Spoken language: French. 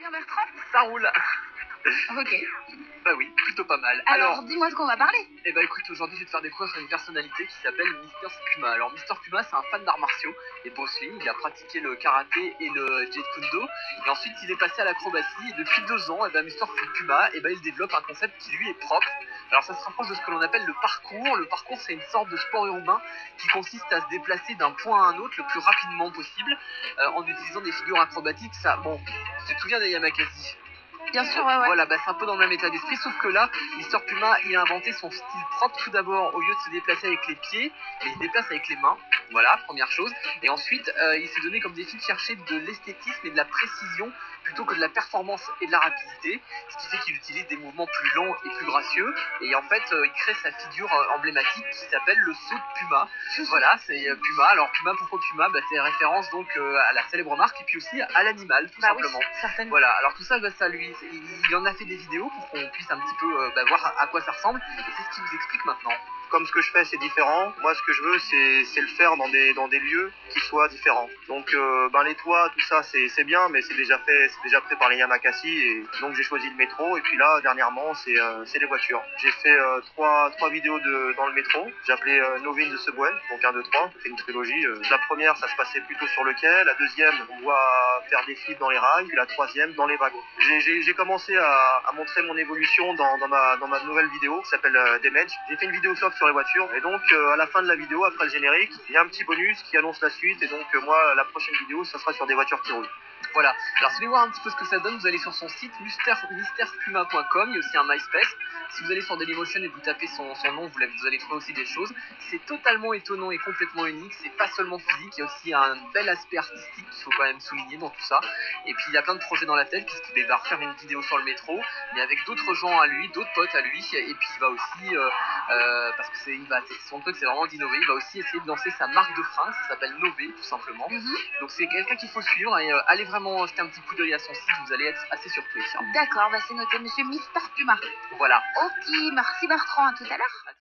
bien Bertrand? Ça roule. Ok. Bah oui, plutôt pas mal. Alors dis-moi de quoi on va parler. Eh bah écoute, aujourd'hui je vais te faire découvrir une personnalité qui s'appelle Mister Spuma. Alors Mister Spuma, c'est un fan d'arts martiaux et Bruce Lee. Il a pratiqué le karaté et le Jeet Kune Do. Et ensuite il est passé à l'acrobatie. Et depuis 2 ans, Mister Spuma, il développe un concept qui lui est propre. Alors ça se rapproche de ce que l'on appelle le parcours. Le parcours, c'est une sorte de sport urbain qui consiste à se déplacer d'un point à un autre le plus rapidement possible en utilisant des figures acrobatiques. Ça, bon, tu te souviens des Yamakasi? Bien sûr, ouais. Voilà, c'est un peu dans le même état d'esprit, sauf que là, Mister Puma, il a inventé son style propre. Tout d'abord, au lieu de se déplacer avec les pieds, il se déplace avec les mains. Voilà, première chose. Et ensuite, il s'est donné comme défi de chercher de l'esthétisme et de la précision plutôt que de la performance et de la rapidité, ce qui fait qu'il utilise des mouvements plus lents et plus gracieux. Et en fait, il crée sa figure emblématique qui s'appelle le saut de Puma. Voilà, c'est Puma. Alors Puma, pourquoi Puma? C'est référence donc à la célèbre marque et puis aussi à l'animal, tout simplement. Oui, certainement. Voilà, alors tout ça, ça lui, il en a fait des vidéos pour qu'on puisse un petit peu voir à quoi ça ressemble. Et c'est ce qu'il vous explique maintenant. Comme ce que je fais c'est différent, moi ce que je veux c'est le faire dans des lieux qui soient différents. Donc les toits, tout ça c'est bien, mais c'est déjà fait par les Yamakasi, et donc j'ai choisi le métro. Et puis là dernièrement c'est les voitures. J'ai fait trois vidéos dans le métro. J'ai appelé Novin de Subway, donc 1, 2, 3, j'ai fait une trilogie. La première ça se passait plutôt sur le quai, la deuxième on voit faire des flips dans les rails, puis la troisième dans les wagons. J'ai commencé à montrer mon évolution dans ma nouvelle vidéo qui s'appelle Damage. J'ai fait une vidéo sur les voitures, et donc à la fin de la vidéo, après le générique, il y a un petit bonus qui annonce la suite. Et donc moi la prochaine vidéo ça sera sur des voitures qui roulent. Voilà, alors si vous voulez voir un petit peu ce que ça donne, vous allez sur son site misterspuma.com, il y a aussi un MySpace. Si vous allez sur Dailymotion et vous tapez son nom, vous allez trouver aussi des choses. C'est totalement étonnant et complètement unique, c'est pas seulement physique, il y a aussi un bel aspect artistique qu'il faut quand même souligner dans tout ça. Et puis il y a plein de projets dans la tête, puisqu'il va refaire une vidéo sur le métro, mais avec d'autres gens à lui, d'autres potes à lui. Et puis il va aussi, parce que son truc c'est vraiment d'innover, il va aussi essayer de lancer sa marque de fringues, ça s'appelle Nové tout simplement. Donc c'est quelqu'un qu'il faut suivre, et allez vraiment jeter un petit coup d'œil à son site, vous allez être assez surpris. D'accord, c'est noté, monsieur Mister Puma. Voilà. Ok, merci Bertrand, à tout à l'heure.